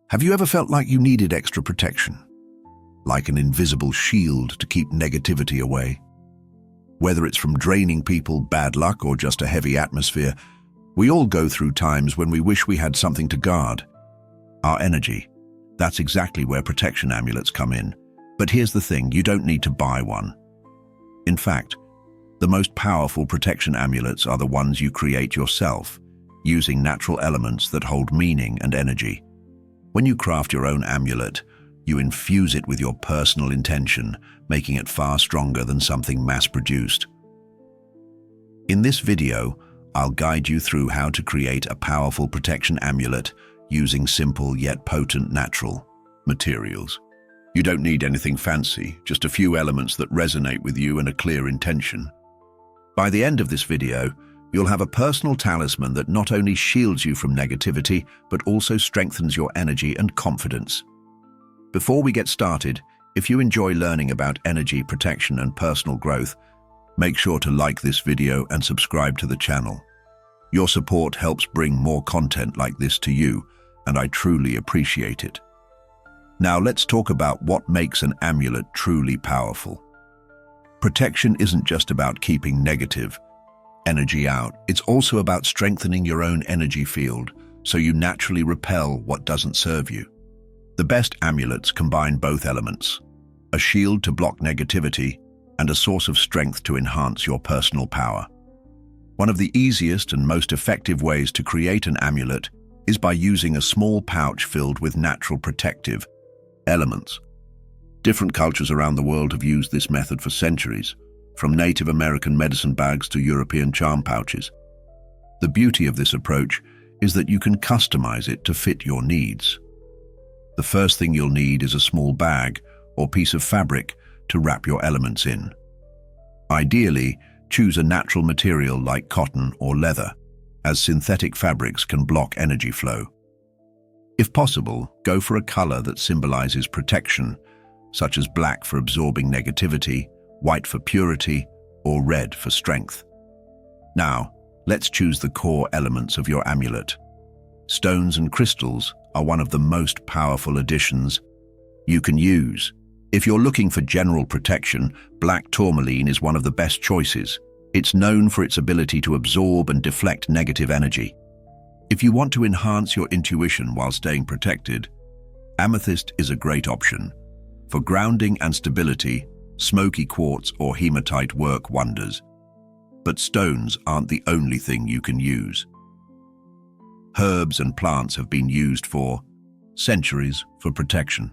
Have you ever felt like you needed extra protection? Like an invisible shield to keep negativity away? Whether it's from draining people, bad luck, or just a heavy atmosphere, we all go through times when we wish we had something to guard. Our energy. That's exactly where protection amulets come in. But here's the thing, you don't need to buy one. In fact, the most powerful protection amulets are the ones you create yourself, using natural elements that hold meaning and energy. When you craft your own amulet, you infuse it with your personal intention, making it far stronger than something mass-produced. In this video, I'll guide you through how to create a powerful protection amulet using simple yet potent natural materials. You don't need anything fancy, just a few elements that resonate with you and a clear intention. By the end of this video, you'll have a personal talisman that not only shields you from negativity, but also strengthens your energy and confidence. Before we get started, if you enjoy learning about energy protection and personal growth, make sure to like this video and subscribe to the channel. Your support helps bring more content like this to you, and I truly appreciate it. Now let's talk about what makes an amulet truly powerful. Protection isn't just about keeping negative energy out, it's also about strengthening your own energy field so you naturally repel what doesn't serve you. The best amulets combine both elements, a shield to block negativity and a source of strength to enhance your personal power. One of the easiest and most effective ways to create an amulet is by using a small pouch filled with natural protective elements. Different cultures around the world have used this method for centuries, from Native American medicine bags to European charm pouches. The beauty of this approach is that you can customize it to fit your needs. The first thing you'll need is a small bag or piece of fabric to wrap your elements in. Ideally, choose a natural material like cotton or leather, as synthetic fabrics can block energy flow. If possible, go for a color that symbolizes protection, such as black for absorbing negativity, white for purity, or red for strength. Now, let's choose the core elements of your amulet. Stones and crystals are one of the most powerful additions you can use. If you're looking for general protection, black tourmaline is one of the best choices. It's known for its ability to absorb and deflect negative energy. If you want to enhance your intuition while staying protected, amethyst is a great option. For grounding and stability, smoky quartz or hematite work wonders. But stones aren't the only thing you can use. Herbs and plants have been used for centuries for protection.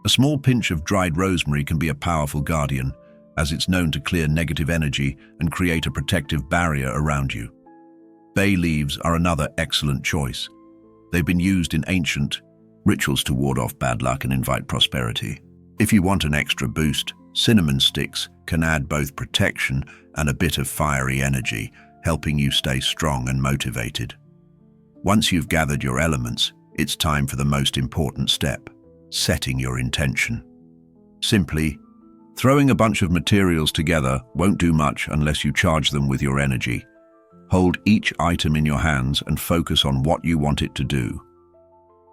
A small pinch of dried rosemary can be a powerful guardian, as it's known to clear negative energy and create a protective barrier around you. Bay leaves are another excellent choice. They've been used in ancient rituals to ward off bad luck and invite prosperity. If you want an extra boost, cinnamon sticks can add both protection and a bit of fiery energy, helping you stay strong and motivated. Once you've gathered your elements, it's time for the most important step, setting your intention. Simply, throwing a bunch of materials together won't do much unless you charge them with your energy. Hold each item in your hands and focus on what you want it to do.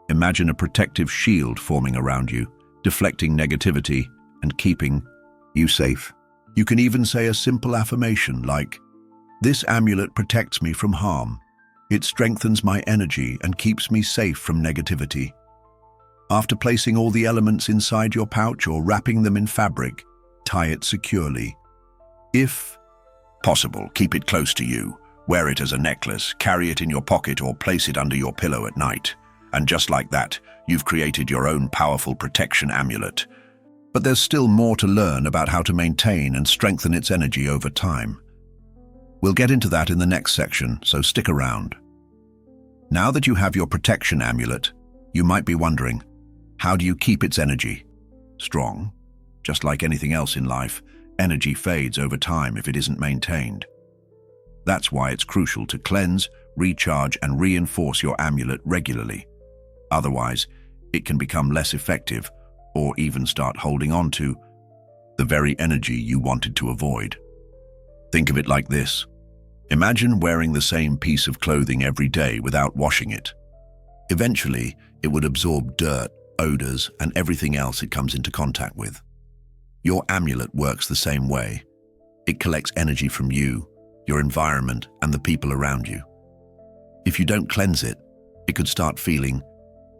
Imagine a protective shield forming around you, deflecting negativity and keeping you safe. You can even say a simple affirmation like, "This amulet protects me from harm. It strengthens my energy and keeps me safe from negativity." After placing all the elements inside your pouch or wrapping them in fabric, tie it securely. If possible, keep it close to you. Wear it as a necklace, carry it in your pocket, or place it under your pillow at night. And just like that, you've created your own powerful protection amulet. But there's still more to learn about how to maintain and strengthen its energy over time. We'll get into that in the next section, so stick around. Now that you have your protection amulet, you might be wondering, how do you keep its energy strong? Just like anything else in life, energy fades over time if it isn't maintained. That's why it's crucial to cleanse, recharge, and reinforce your amulet regularly. Otherwise, it can become less effective or even start holding on to the very energy you wanted to avoid. Think of it like this. Imagine wearing the same piece of clothing every day without washing it. Eventually, It would absorb dirt, odors, and everything else it comes into contact with. Your amulet works the same way. It collects energy from you, your environment, and the people around you. If you don't cleanse it, it could start feeling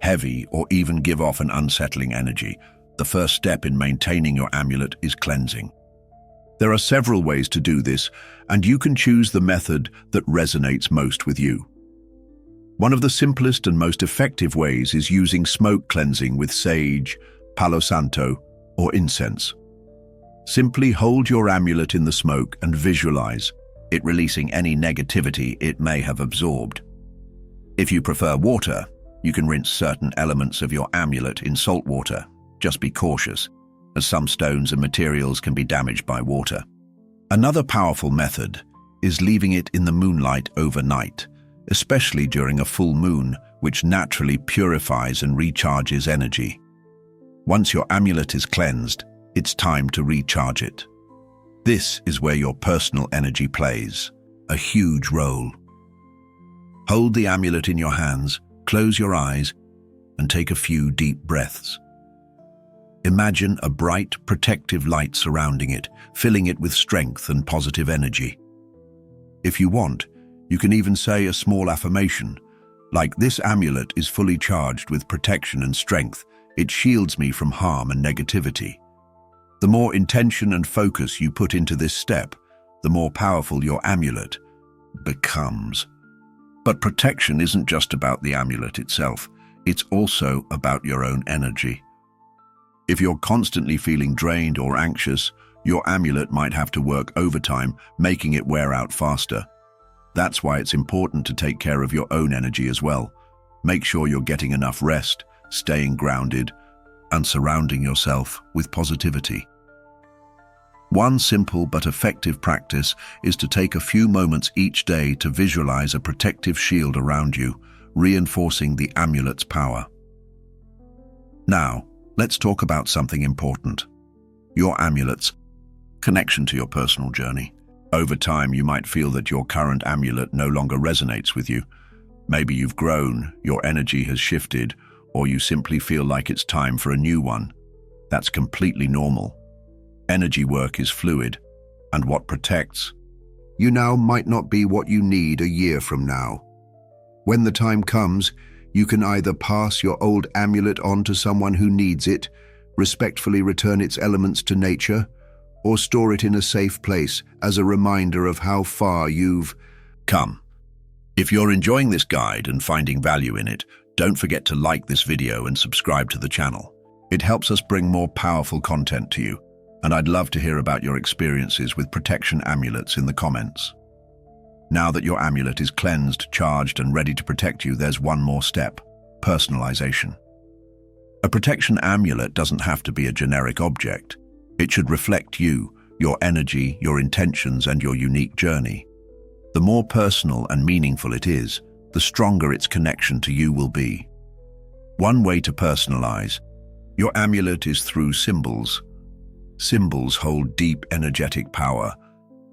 heavy or even give off an unsettling energy. The first step in maintaining your amulet is cleansing. There are several ways to do this, and you can choose the method that resonates most with you. One of the simplest and most effective ways is using smoke cleansing with sage, palo santo, or incense. Simply hold your amulet in the smoke and visualize it releasing any negativity it may have absorbed. If you prefer water, you can rinse certain elements of your amulet in salt water. Just be cautious, as some stones and materials can be damaged by water. Another powerful method is leaving it in the moonlight overnight, especially during a full moon, which naturally purifies and recharges energy. Once your amulet is cleansed, it's time to recharge it. This is where your personal energy plays a huge role. Hold the amulet in your hands, close your eyes, and take a few deep breaths. Imagine a bright, protective light surrounding it, filling it with strength and positive energy. If you want, you can even say a small affirmation, like, "This amulet is fully charged with protection and strength. It shields me from harm and negativity." The more intention and focus you put into this step, the more powerful your amulet becomes. But protection isn't just about the amulet itself, it's also about your own energy. If you're constantly feeling drained or anxious, your amulet might have to work overtime, making it wear out faster. That's why it's important to take care of your own energy as well. Make sure you're getting enough rest, staying grounded, and surrounding yourself with positivity. One simple but effective practice is to take a few moments each day to visualize a protective shield around you, reinforcing the amulet's power. Now, let's talk about something important: your amulet's connection to your personal journey. Over time, you might feel that your current amulet no longer resonates with you. Maybe you've grown, your energy has shifted, or you simply feel like it's time for a new one. That's completely normal. Energy work is fluid, and what protects you now might not be what you need a year from now. When the time comes, you can either pass your old amulet on to someone who needs it, respectfully return its elements to nature, or store it in a safe place as a reminder of how far you've come. If you're enjoying this guide and finding value in it, don't forget to like this video and subscribe to the channel. It helps us bring more powerful content to you, and I'd love to hear about your experiences with protection amulets in the comments. Now that your amulet is cleansed, charged, and ready to protect you, there's one more step: personalization. A protection amulet doesn't have to be a generic object. It should reflect you, your energy, your intentions, and your unique journey. The more personal and meaningful it is, the stronger its connection to you will be. One way to personalize your amulet is through symbols. Symbols hold deep energetic power,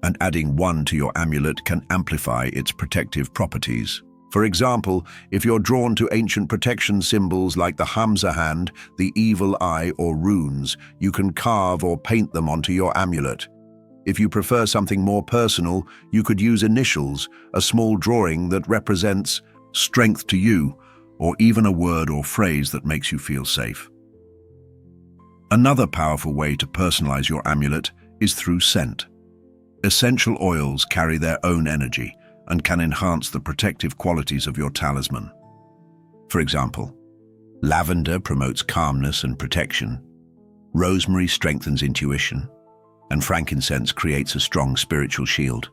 and adding one to your amulet can amplify its protective properties. For example, if you're drawn to ancient protection symbols like the Hamza hand, the evil eye, or runes, you can carve or paint them onto your amulet. If you prefer something more personal, you could use initials, a small drawing that represents strength to you, or even a word or phrase that makes you feel safe. Another powerful way to personalize your amulet is through scent. Essential oils carry their own energy and can enhance the protective qualities of your talisman. For example, lavender promotes calmness and protection, rosemary strengthens intuition, and frankincense creates a strong spiritual shield.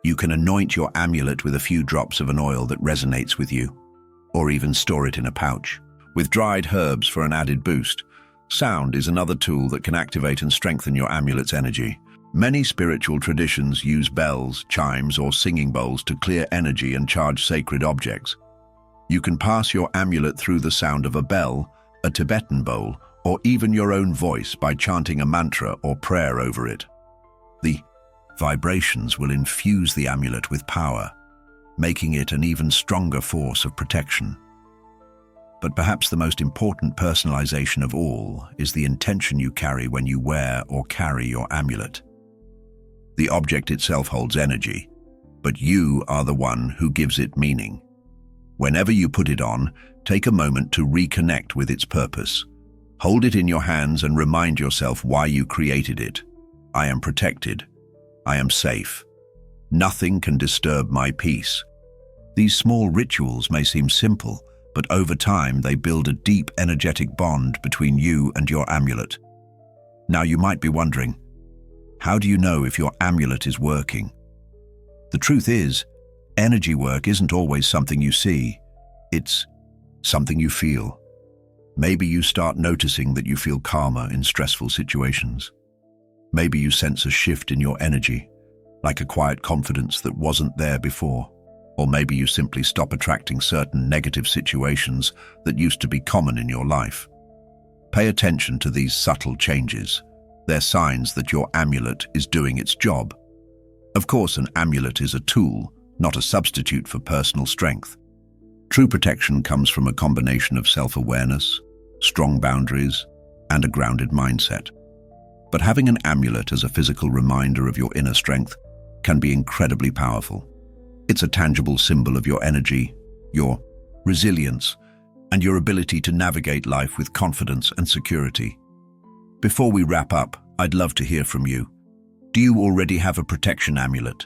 You can anoint your amulet with a few drops of an oil that resonates with you, or even store it in a pouch, with dried herbs for an added boost. Sound is another tool that can activate and strengthen your amulet's energy. Many spiritual traditions use bells, chimes, or singing bowls to clear energy and charge sacred objects. You can pass your amulet through the sound of a bell, a Tibetan bowl, or even your own voice by chanting a mantra or prayer over it. The vibrations will infuse the amulet with power, making it an even stronger force of protection. But perhaps the most important personalization of all is the intention you carry when you wear or carry your amulet. The object itself holds energy, but you are the one who gives it meaning. Whenever you put it on, take a moment to reconnect with its purpose. Hold it in your hands and remind yourself why you created it. I am protected. I am safe. Nothing can disturb my peace. These small rituals may seem simple, but over time they build a deep energetic bond between you and your amulet. Now you might be wondering, how do you know if your amulet is working? The truth is, energy work isn't always something you see. It's something you feel. Maybe you start noticing that you feel calmer in stressful situations. Maybe you sense a shift in your energy, like a quiet confidence that wasn't there before. Or maybe you simply stop attracting certain negative situations that used to be common in your life. Pay attention to these subtle changes. They're signs that your amulet is doing its job. Of course, an amulet is a tool, not a substitute for personal strength. True protection comes from a combination of self-awareness, strong boundaries, and a grounded mindset. But having an amulet as a physical reminder of your inner strength can be incredibly powerful. It's a tangible symbol of your energy, your resilience, and your ability to navigate life with confidence and security. Before we wrap up, I'd love to hear from you. Do you already have a protection amulet?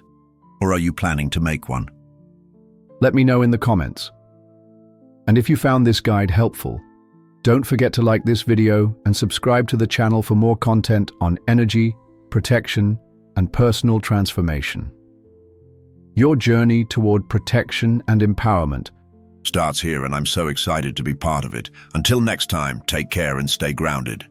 Or are you planning to make one? Let me know in the comments. And if you found this guide helpful, don't forget to like this video and subscribe to the channel for more content on energy, protection, and personal transformation. Your journey toward protection and empowerment Starts here, and I'm so excited to be part of it. Until next time, take care and stay grounded.